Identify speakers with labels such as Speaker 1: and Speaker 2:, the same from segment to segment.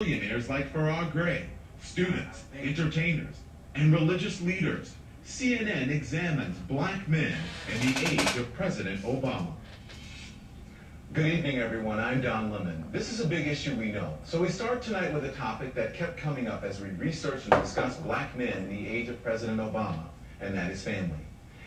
Speaker 1: Billionaires like Farrar Gray, students, entertainers, and religious leaders. CNN examines black men in the age of President Obama.
Speaker 2: Good evening, everyone. I'm Don Lemon. This is a big issue we know. So we start tonight with a topic that kept coming up as we researched and discussed black men in the age of President Obama, and that is family.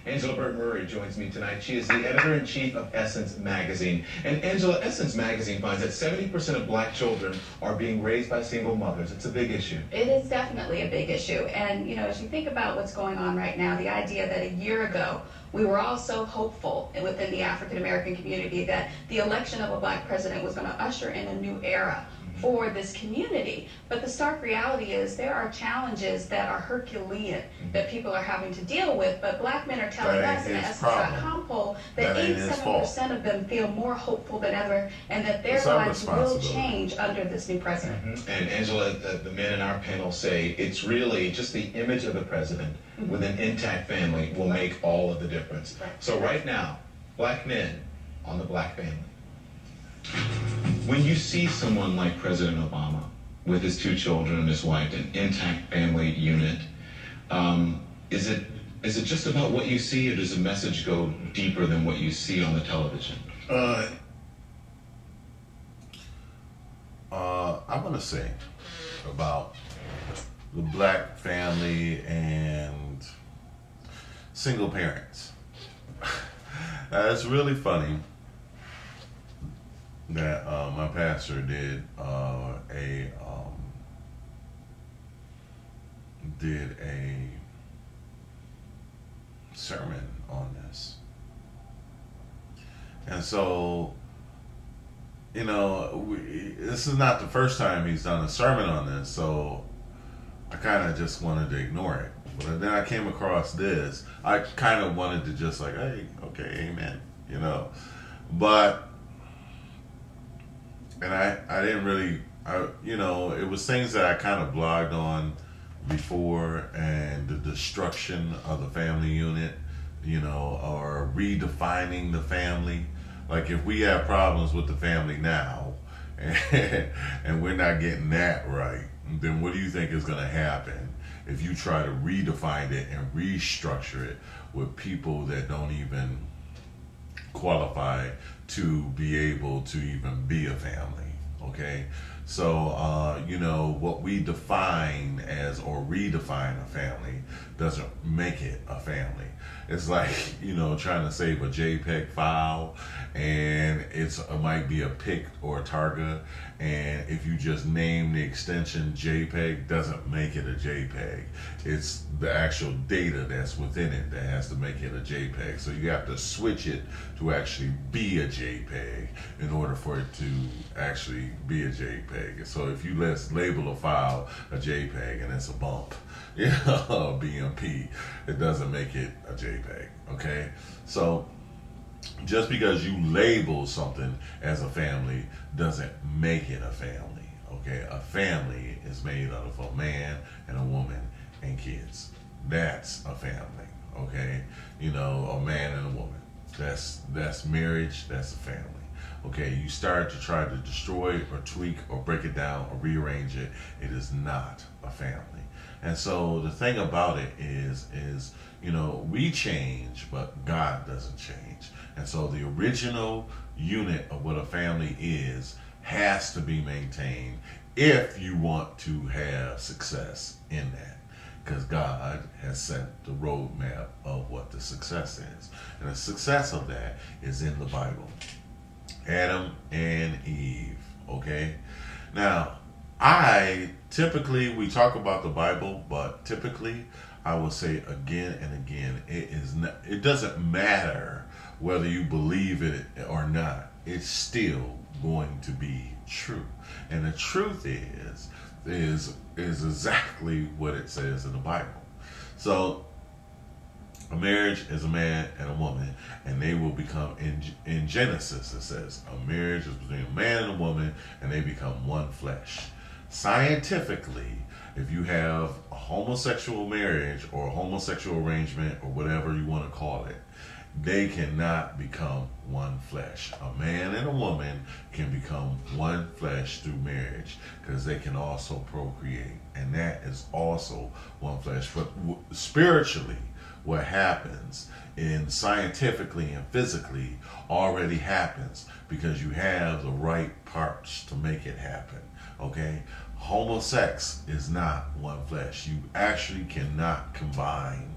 Speaker 2: Angela Burton Murray joins me tonight. She is the editor-in-chief of Essence Magazine. And Angela, Essence Magazine finds that 70% of black children are being raised by single mothers. It's a big issue.
Speaker 3: It is definitely a big issue. And, as you think about what's going on right now, the idea that a year ago, we were all so hopeful within the African American community that the election of a black president was going to usher in a new era for this community. But the stark reality is there are challenges that are Herculean that people are having to deal with. But black men are telling us in the Essence.com poll that 87% of them feel more hopeful than ever and that their lives will change under this new president.
Speaker 2: And Angela, the men in our panel say it's really just the image of the president with an intact family will make all of the difference. So right now, black men on the black family. When you see someone like President Obama with his two children and his wife, an intact family unit, is it just about what you see, or does the message go deeper than what you see on the television?
Speaker 4: I'm going to say about the black family and single parents. It's really funny that my pastor did a sermon on this, and so this is not the first time he's done a sermon on this, so I kind of just wanted to ignore it. But then I came across this. I kind of wanted to just like, hey, okay, amen, but. And I didn't really, it was things that I kind of blogged on before, and the destruction of the family unit, or redefining the family. Like if we have problems with the family now and we're not getting that right, then what do you think is going to happen if you try to redefine it and restructure it with people that don't even qualify to be able to even be a family? Okay, so what we define as or redefine a family doesn't make it a family. It's like trying to save a JPEG file, and it might be a PIC or a Targa, and if you just name the extension JPEG, doesn't make it a JPEG. It's the actual data that's within it that has to make it a JPEG. So you have to switch it to actually be a JPEG in order for it to actually be a JPEG. So if you label a file a JPEG and it's a bump, BMP, it doesn't make it a JPEG. Okay, so just because you label something as a family doesn't make it a family. Okay, a family is made out of a man and a woman and kids. That's a family. Okay, a man and a woman. That's marriage. That's a family. Okay, you start to try to destroy or tweak or break it down or rearrange it, it is not a family. And so the thing about it is we change, but God doesn't change. And so the original unit of what a family is has to be maintained if you want to have success in that. Because God has set the roadmap of what the success is. And the success of that is in the Bible. Adam and Eve, okay? Now, we talk about the Bible, but typically I will say again and again, it doesn't matter whether you believe it or not, it's still going to be true. And the truth is exactly what it says in the Bible. So a marriage is a man and a woman, and they will become, in Genesis it says, a marriage is between a man and a woman, and they become one flesh. Scientifically, if you have a homosexual marriage or a homosexual arrangement or whatever you want to call it, they cannot become one flesh. A man and a woman can become one flesh through marriage because they can also procreate, and that is also one flesh. But spiritually, what happens in scientifically and physically already happens because you have the right parts to make it happen. Okay? Homosex is not one flesh. You actually cannot combine.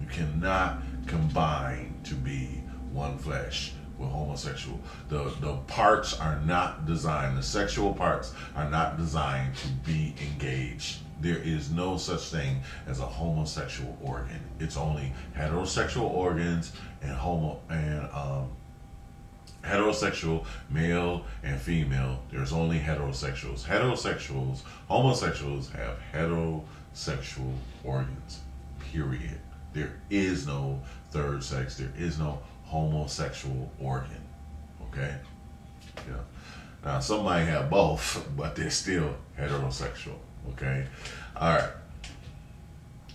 Speaker 4: You cannot combine to be one flesh with homosexual. The parts are not designed, the sexual parts are not designed to be engaged. There is no such thing as a homosexual organ. It's only heterosexual organs and heterosexual, male and female. There's only heterosexuals. Homosexuals have heterosexual organs, period. There is no third sex. There is no homosexual organ. Okay? Yeah. Now, some might have both, but they're still heterosexual. Okay? All right.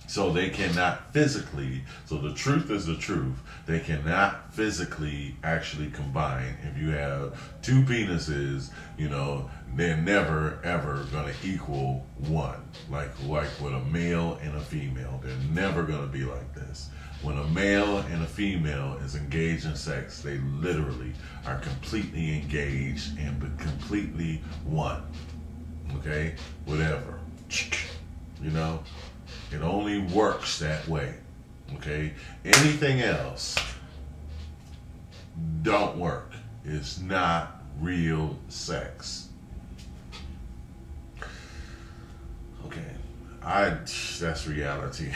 Speaker 4: So they cannot physically, so the truth is the truth, they cannot physically actually combine. If you have two penises, they're never ever going to equal one. Like with a male and a female, they're never going to be like this. When a male and a female is engaged in sex, they literally are completely engaged and completely one. Okay? Whatever. It only works that way. Okay? Anything else don't work. It's not real sex. Okay. That's reality.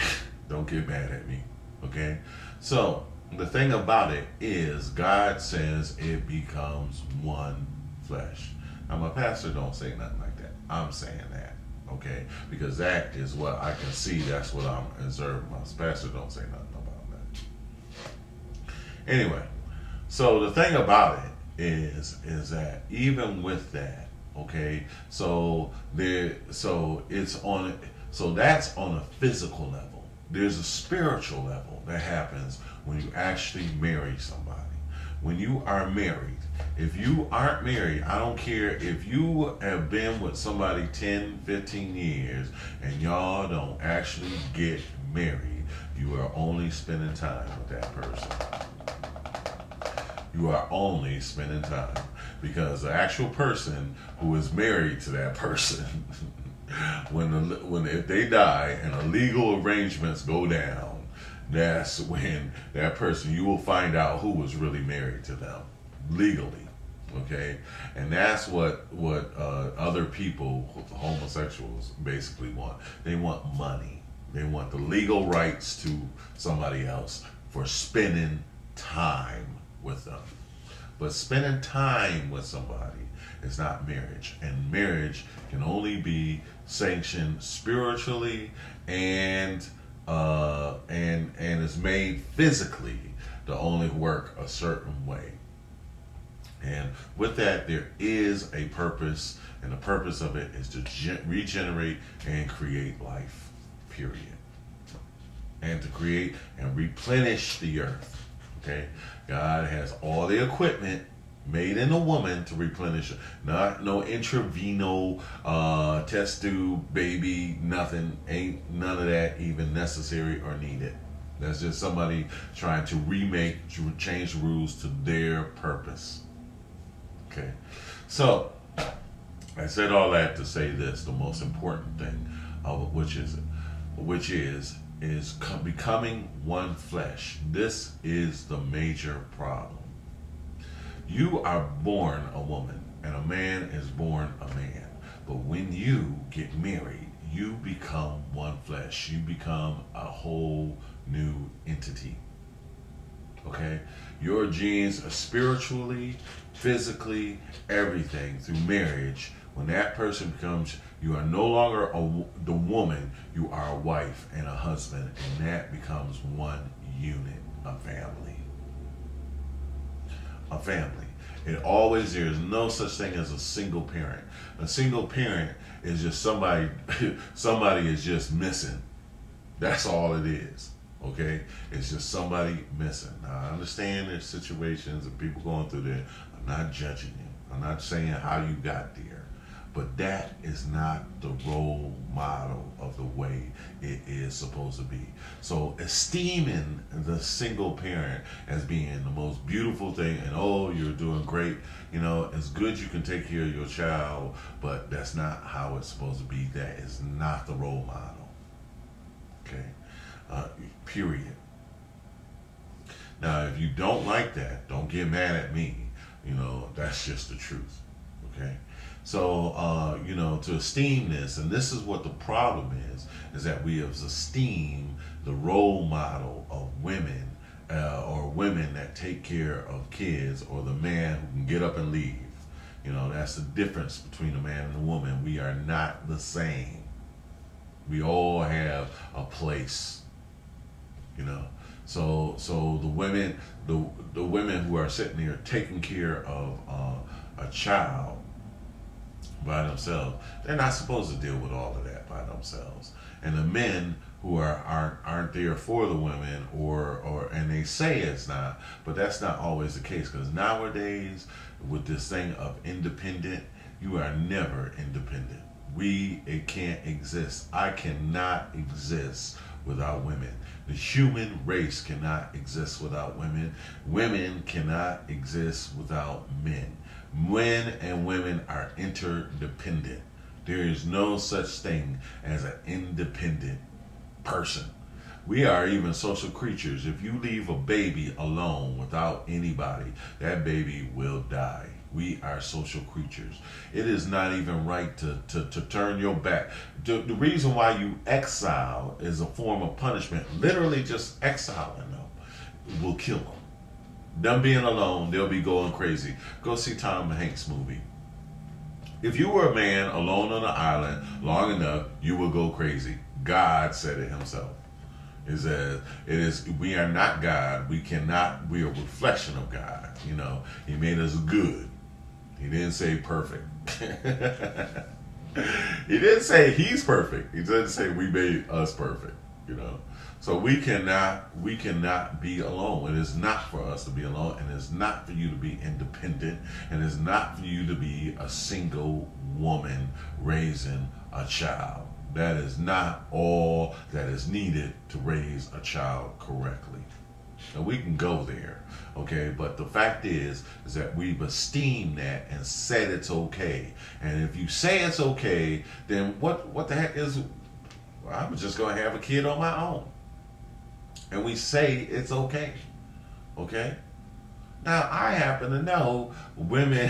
Speaker 4: Don't get mad at me. Okay? So, the thing about it is God says it becomes one flesh. Now, my pastor don't say nothing like that. I'm saying that. Okay, because that is what I can see. That's what I'm observing. My pastor don't say nothing about that. Anyway, so the thing about it is that even with that, okay, so that's on a physical level. There's a spiritual level that happens when you actually marry somebody. When you are married, if you aren't married, I don't care if you have been with somebody 10, 15 years and y'all don't actually get married, you are only spending time with that person. You are only spending time because the actual person who is married to that person, if they die and the legal arrangements go down, that's when that person, you will find out who was really married to them legally. Okay, and that's what other people, homosexuals, basically want. They want money. They want the legal rights to somebody else for spending time with them. But spending time with somebody is not marriage, and marriage can only be sanctioned spiritually and is made physically to only work a certain way. And with that, there is a purpose, and the purpose of it is to regenerate and create life, period. And to create and replenish the earth. Okay? God has all the equipment made in a woman to replenish it. Not no intravenous test tube, baby, nothing. Ain't none of that even necessary or needed. That's just somebody trying to change the rules to their purpose. Okay, so I said all that to say this: the most important thing, which is becoming one flesh. This is the major problem. You are born a woman, and a man is born a man. But when you get married, you become one flesh. You become a whole new entity. Okay? Your genes are spiritually, physically, everything through marriage. When that person becomes, you are no longer the woman, you are a wife and a husband, and that becomes one unit, a family. A family. There is no such thing as a single parent. A single parent is just somebody is just missing. That's all it is. Okay, it's just somebody missing. Now I understand there's situations and people going through there. I'm not judging you. I'm not saying how you got there, but that is not the role model of the way it is supposed to be. So esteeming the single parent as being the most beautiful thing, and oh, you're doing great. You know, it's good you can take care of your child, but that's not how it's supposed to be. That is not the role model. Okay. Period. Now, if you don't like that, don't get mad at me. You know, that's just the truth. Okay. So, you know, to esteem this, and this is what the problem is that we have esteemed the role model of women or women that take care of kids, or the man who can get up and leave. You know, that's the difference between a man and a woman. We are not the same. We all have a place. You know, so the women, the women who are sitting there taking care of a child by themselves, they're not supposed to deal with all of that by themselves. And the men who aren't there for the women, and they say it's not, but that's not always the case, because nowadays with this thing of independent, you are never independent. It can't exist. I cannot exist without women. The human race cannot exist without women. Women cannot exist without men. Men and women are interdependent. There is no such thing as an independent person. We are even social creatures. If you leave a baby alone without anybody, that baby will die. We are social creatures. It is not even right to turn your back. The reason why you exile is a form of punishment. Literally just exiling them will kill them. Them being alone, they'll be going crazy. Go see Tom Hanks' movie. If you were a man alone on an island long enough, you will go crazy. God said it himself. We are not God. We are a reflection of God. You know, he made us good. He didn't say perfect. He didn't say he's perfect. He didn't say we made us perfect, you know. So we cannot be alone. It is not for us to be alone, and it's not for you to be independent, and it's not for you to be a single woman raising a child. That is not all that is needed to raise a child correctly. And we can go there, okay? But the fact is that we've esteemed that and said it's okay. And if you say it's okay, then what the heck is, well, I'm just going to have a kid on my own. And we say it's okay, okay? Now, I happen to know women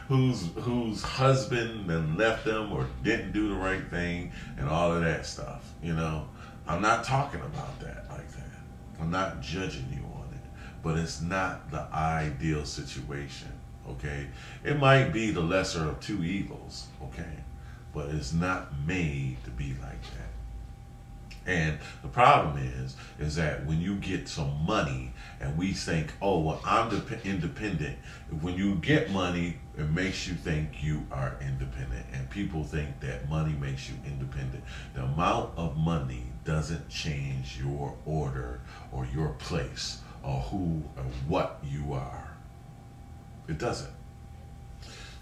Speaker 4: whose husband then left them or didn't do the right thing and all of that stuff, you know? I'm not talking about that like that. I'm not judging you on it, but it's not the ideal situation, okay? It might be the lesser of two evils, okay? But it's not made to be like that. And the problem is that when you get some money and we think, oh, well, I'm independent. When you get money, it makes you think you are independent. And people think that money makes you independent. The amount of money doesn't change your order or your place or who or what you are. It doesn't.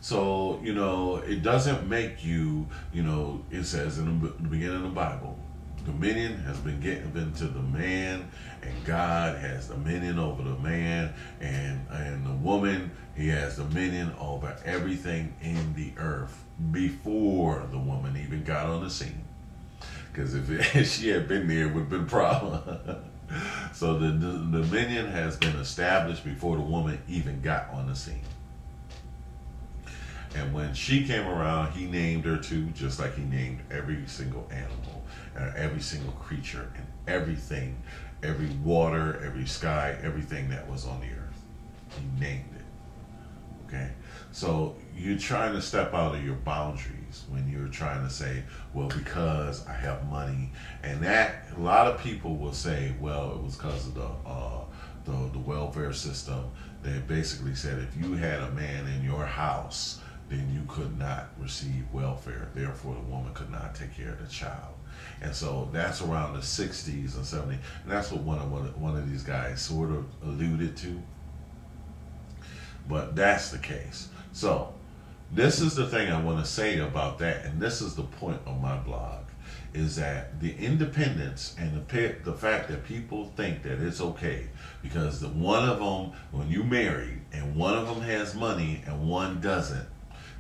Speaker 4: So, you know, it doesn't make you, you know, it says in the beginning of the Bible, dominion has been given to the man, and God has dominion over the man, and the woman, he has dominion over everything in the earth before the woman even got on the scene. Because if she had been there, it would have been a problem. So the dominion has been established before the woman even got on the scene. And when she came around, he named her too, just like he named every single animal, and every single creature, and everything, every water, every sky, everything that was on the earth. He named it. Okay? So you're trying to step out of your boundaries when you're trying to say, well, because I have money. And that, a lot of people will say, well, it was because of the welfare system. They basically said if you had a man in your house then you could not receive welfare. Therefore, the woman could not take care of the child. And so that's around the 60s and 70s. And that's what one of these guys sort of alluded to. But that's the case. So this is the thing I want to say about that. And this is the point of my blog, is that the independence and the fact that people think that it's okay because the one of them, when you marry and one of them has money and one doesn't,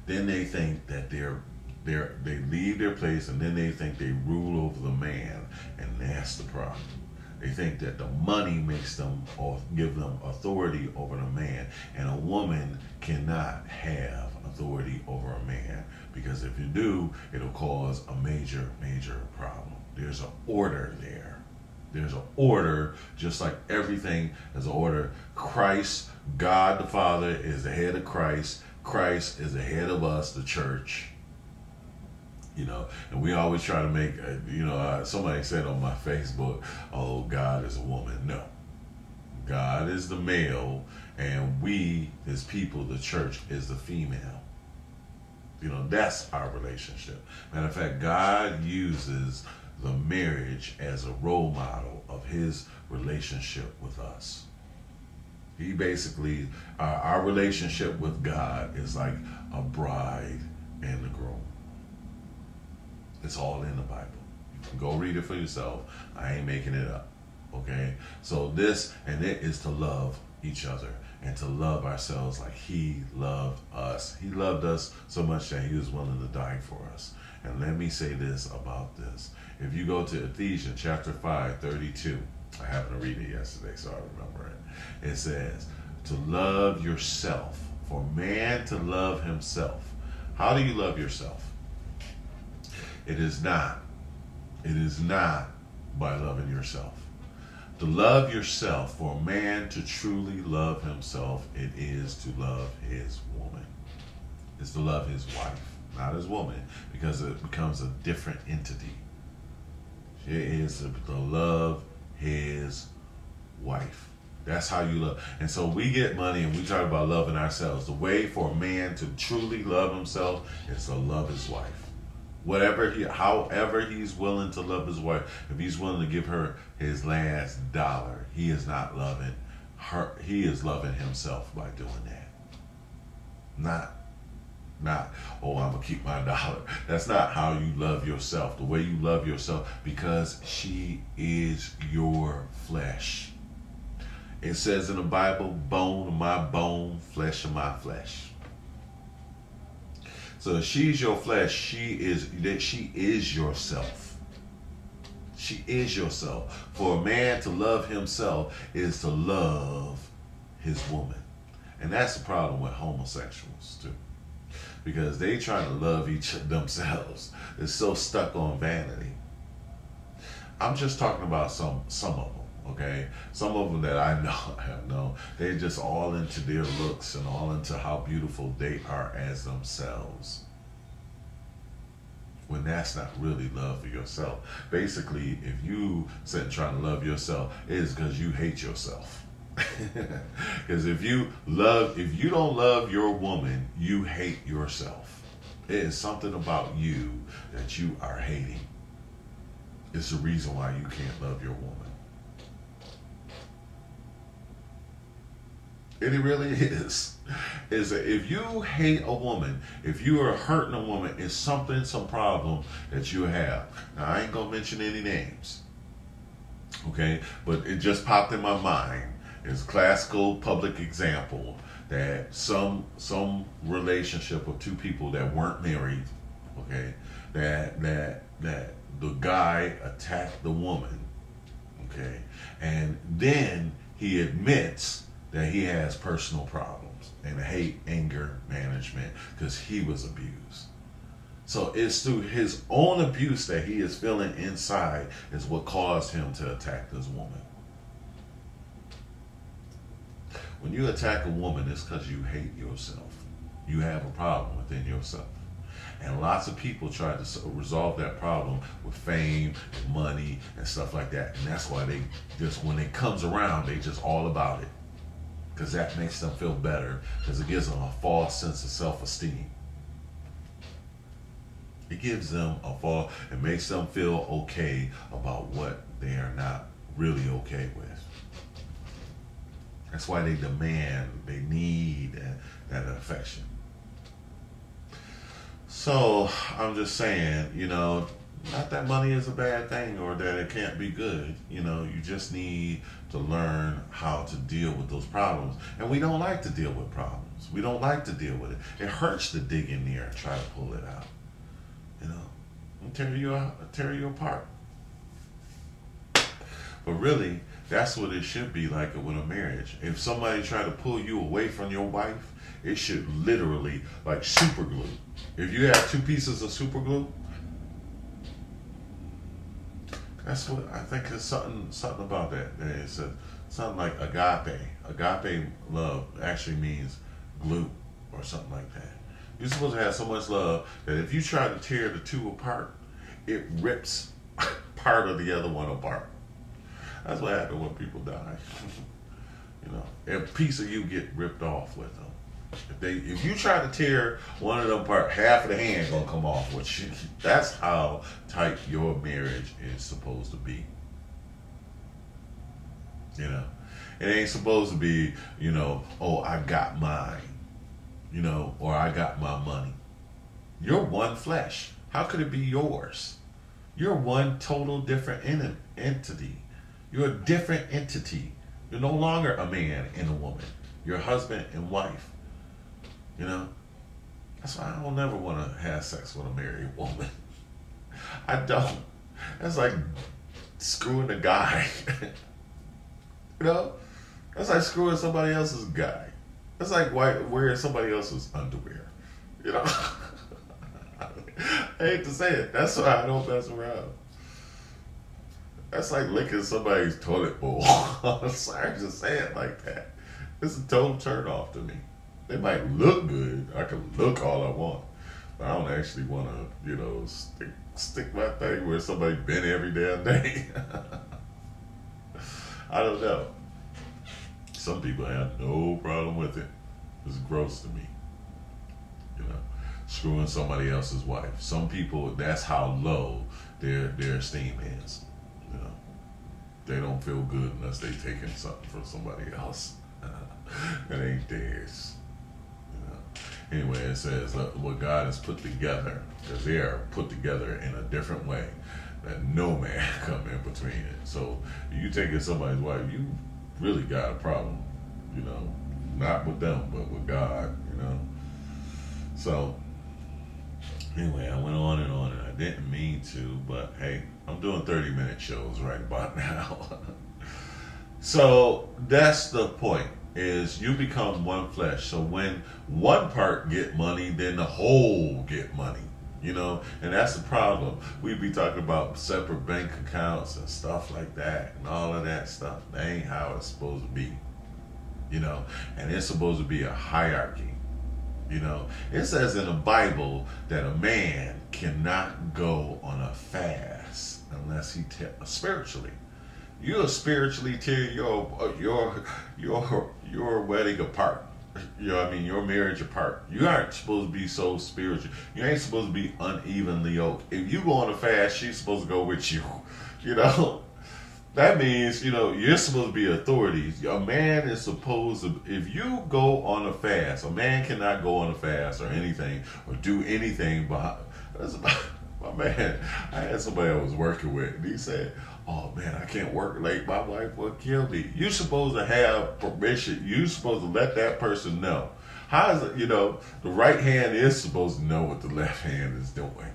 Speaker 4: then they think that they leave their place, and then they think they rule over the man, and that's the problem. They think that the money makes them or give them authority over the man, and a woman cannot have authority over a man, because if you do, it'll cause a major problem. There's an order there. There's an order, just like everything is an order. Christ, God the Father, is the head of Christ. Christ is the head of us, the church. And we always try to make, somebody said on my Facebook, oh, God is a woman. No. God is the male, and we, his people, the church, is the female. That's our relationship. Matter of fact, God uses the marriage as a role model of his relationship with us. He basically, our relationship with God is like a bride and a groom. It's all in the Bible. You can go read it for yourself. I ain't making it up. Okay? So this and it is to love each other and to love ourselves like he loved us. He loved us so much that he was willing to die for us. And let me say this about this. If you go to Ephesians chapter 5:32, I happened to read it yesterday, so I remember it. It says, to love yourself, for man to love himself. How do you love yourself? It is not by loving yourself. To love yourself, for a man to truly love himself, it is to love his woman. It's to love his wife, not his woman, because it becomes a different entity. It is to love his wife. That's how you love. And so we get money and we talk about loving ourselves. The way for a man to truly love himself is to love his wife. However he's willing to love his wife, if he's willing to give her his last dollar, he is not loving her. He is loving himself by doing that. Not, oh, I'm going to keep my dollar. That's not how you love yourself. The way you love yourself, because she is your flesh. It says in the Bible, bone of my bone, flesh of my flesh. So if she's your flesh, she is yourself. She is yourself. For a man to love himself is to love his woman. And that's the problem with homosexuals too. Because they try to love themselves. They're so stuck on vanity. I'm just talking about some of them. Okay, some of them that I have known, they're just all into their looks and all into how beautiful they are as themselves. When that's not really love for yourself. Basically, if you sit and trying to love yourself, it is because you hate yourself. Because if you don't love your woman, you hate yourself. It is something about you that you are hating. It's the reason why you can't love your woman. And it really is. Is that if you hate a woman, if you are hurting a woman, it's some problem that you have. Now, I ain't gonna mention any names, okay? But it just popped in my mind. It's a classical public example that some relationship of two people that weren't married, okay, that the guy attacked the woman, okay, and then he admits that he has personal problems and hate anger management because he was abused. So it's through his own abuse that he is feeling inside is what caused him to attack this woman. When you attack a woman, it's because you hate yourself. You have a problem within yourself. And lots of people try to resolve that problem with fame, money, and stuff like that. And that's why they just, when it comes around, they just all about it. Because that makes them feel better, because it gives them a false sense of self-esteem. It gives them a fall and makes them feel okay about what they are not really okay with. That's why they demand, they need that affection. So I'm just saying, not that money is a bad thing or that it can't be good. You just need to learn how to deal with those problems. And we don't like to deal with problems. We don't like to deal with it. It hurts to dig in there and try to pull it out. And tear you apart. But really, that's what it should be like with a marriage. If somebody tried to pull you away from your wife, it should literally, like super glue. If you have two pieces of super glue, that's what I think is something about that. It's something like agape. Agape love actually means glue or something like that. You're supposed to have so much love that if you try to tear the two apart, it rips part of the other one apart. That's what happens when people die. A piece of you get ripped off with them. If you try to tear one of them apart, half of the hand gonna come off with you. That's how tight your marriage is supposed to be. It ain't supposed to be, oh, I got mine, or I got my money. You're one flesh. How could it be yours? You're one total different entity. You're a different entity. You're no longer a man and a woman. You're husband and wife. That's why I don't never want to have sex with a married woman. I don't. That's like screwing a guy. That's like screwing somebody else's guy. That's like wearing somebody else's underwear. I hate to say it. That's why I don't mess around. That's like licking somebody's toilet bowl. I'm sorry to say it like that. It's a total turn off to me. They might look good. I can look all I want. But I don't actually want to, stick my thing where somebody been every damn day. I don't know. Some people have no problem with it. It's gross to me. Screwing somebody else's wife. Some people, that's how low their esteem is. They don't feel good unless they taking something from somebody else. It ain't theirs. Anyway, it says what God has put together, because they are put together in a different way, that no man come in between it. So you taking somebody's wife, you really got a problem. Not with them, but with God. So anyway, I went on and on, and I didn't mean to, but hey, I'm doing 30-minute shows right about now. So that's the point, is you become one flesh. So when one part get money, then the whole get money. And that's the problem. We be talking about separate bank accounts and stuff like that, and all of that stuff. That ain't how it's supposed to be. And it's supposed to be a hierarchy. It says in the Bible that a man cannot go on a fast unless he spiritually. You'll spiritually tear your wedding apart. Your marriage apart. You aren't supposed to be so spiritual. You ain't supposed to be unevenly yoked. If you go on a fast, she's supposed to go with you. That means, you're supposed to be authority. A man is supposed to, if you go on a fast, a man cannot go on a fast or anything or do anything behind. My man, I had somebody I was working with, and he said, oh man, I can't work late. My wife will kill me. You're supposed to have permission. You're supposed to let that person know. How is it, the right hand is supposed to know what the left hand is doing.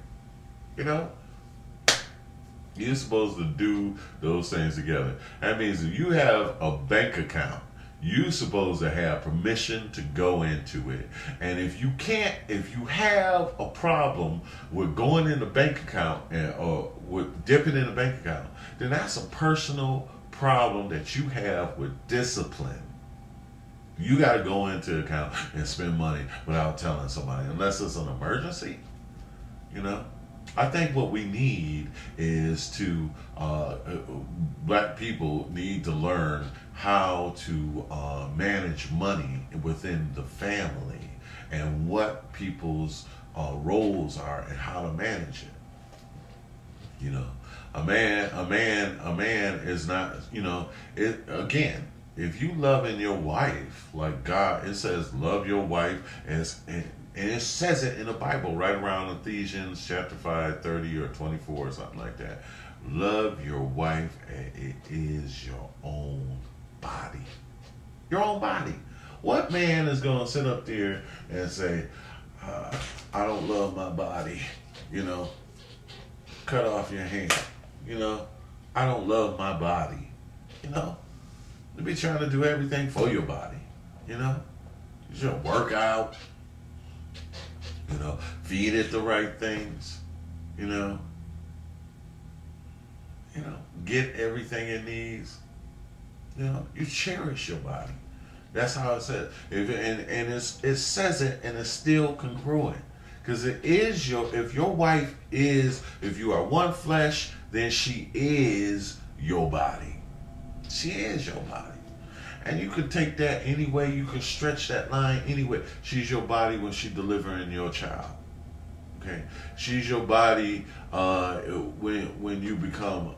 Speaker 4: You're supposed to do those things together. That means if you have a bank account, you're supposed to have permission to go into it. And if you have a problem with going in the bank account or with dipping in the bank account, then that's a personal problem that you have with discipline. You got to go into account and spend money without telling somebody, unless it's an emergency. I think what we need is to, black people need to learn how to manage money within the family and what people's roles are and how to manage it. You know, a man is not, you know, it again, if you loving your wife like God, it says love your wife, and it says it in the Bible right around Ephesians chapter 5, 30 or 24 or something like that. Love your wife as it is your own body. Your own body. What man is going to sit up there and say, I don't love my body, you know, cut off your hand, you know, I don't love my body, you know, you be trying to do everything for your body, you know, you should work out, you know, feed it the right things, you know, get everything it needs, you know, you cherish your body. That's how it says. It says it, and it's still congruent. Because it is if your wife is, if you are one flesh, then she is your body. She is your body. And you can take that any way, you can stretch that line anyway. She's your body when she's delivering your child. Okay? She's your body when you become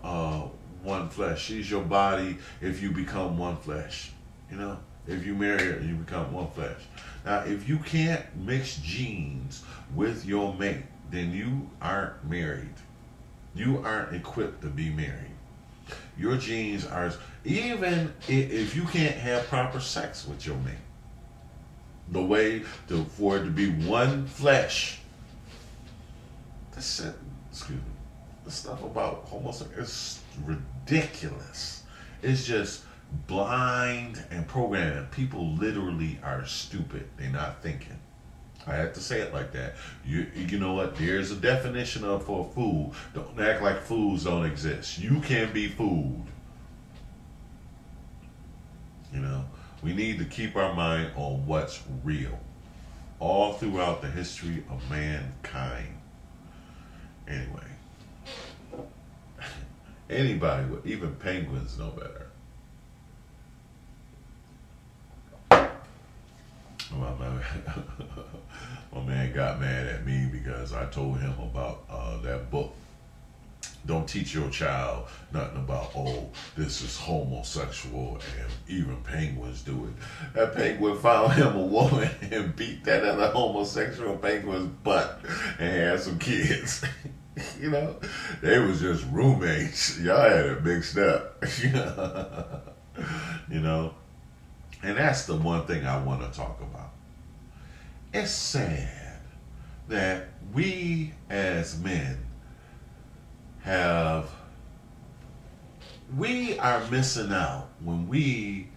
Speaker 4: one flesh. She's your body if you become one flesh. You know? If you marry her, you become one flesh. Now, if you can't mix genes with your mate, then you aren't married. You aren't equipped to be married. Your genes are, even if you can't have proper sex with your mate, the way for it to be one flesh, this shit, excuse me, the stuff about homosexuality is ridiculous. It's just blind and programmed. People literally are stupid. They're not thinking. I have to say it like that. You know what? There's a definition for food. Don't act like foods don't exist. You can be food. You know, we need to keep our mind on what's real. All throughout the history of mankind. Anyway. Anybody, even penguins know better. My man got mad at me because I told him about that book. Don't teach your child nothing about, oh, this is homosexual and even penguins do it. That penguin found him a woman and beat that other homosexual penguin's butt and had some kids. You know, they was just roommates. Y'all had it mixed up. You know. And that's the one thing I want to talk about. It's sad that we as men we are missing out when we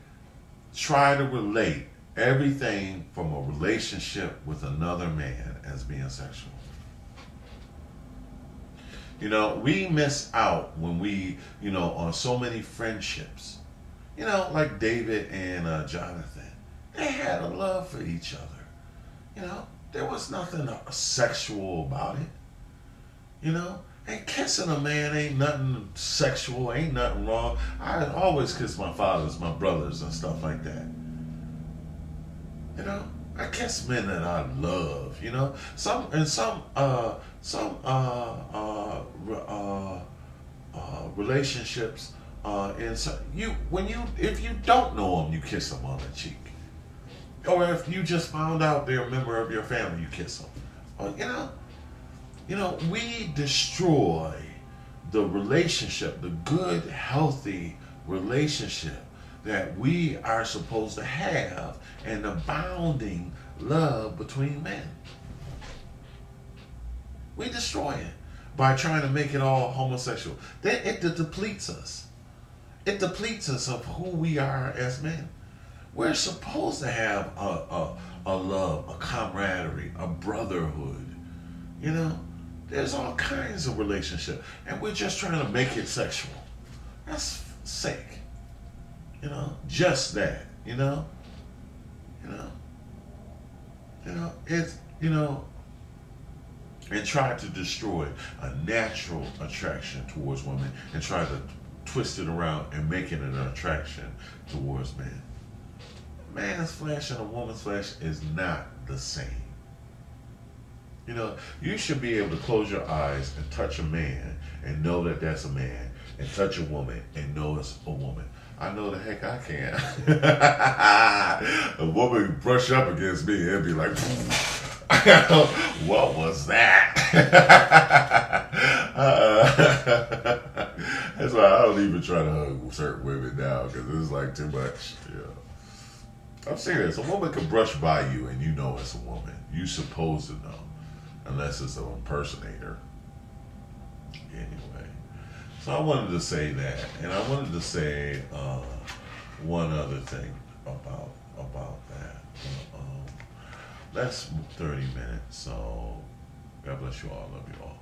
Speaker 4: try to relate everything from a relationship with another man as being sexual. You know, we miss out when we, on so many friendships. You know, like David and Jonathan. They had a love for each other. You know, there was nothing sexual about it. You know, and kissing a man ain't nothing sexual, ain't nothing wrong. I always kiss my fathers, my brothers, and stuff like that. You know, I kiss men that I love. You know, some relationships. And so if you don't know them, you kiss them on the cheek, or if you just found out they're a member of your family, you kiss them. Or, we destroy the relationship, the good, healthy relationship that we are supposed to have, and the bounding love between men. We destroy it by trying to make it all homosexual. It depletes us. It depletes us of who we are as men. We're supposed to have a love, a camaraderie, a brotherhood. You know, there's all kinds of relationships, and we're just trying to make it sexual. That's sick. You know, just that. And try to destroy a natural attraction towards women and try to twist it around and make it an attraction towards men. A man's flesh and a woman's flesh is not the same. You know, you should be able to close your eyes and touch a man and know that that's a man, and touch a woman and know it's a woman. I know the heck I can. A woman brush up against me and be like, what was that? That's why I don't even try to hug certain women now, because it's like too much. Yeah. I'm serious. A woman can brush by you and you know it's a woman. You supposed to know, unless it's an impersonator. Anyway, so I wanted to say that, and I wanted to say one other thing about that. That's 30 minutes. So God bless you all. Love you all.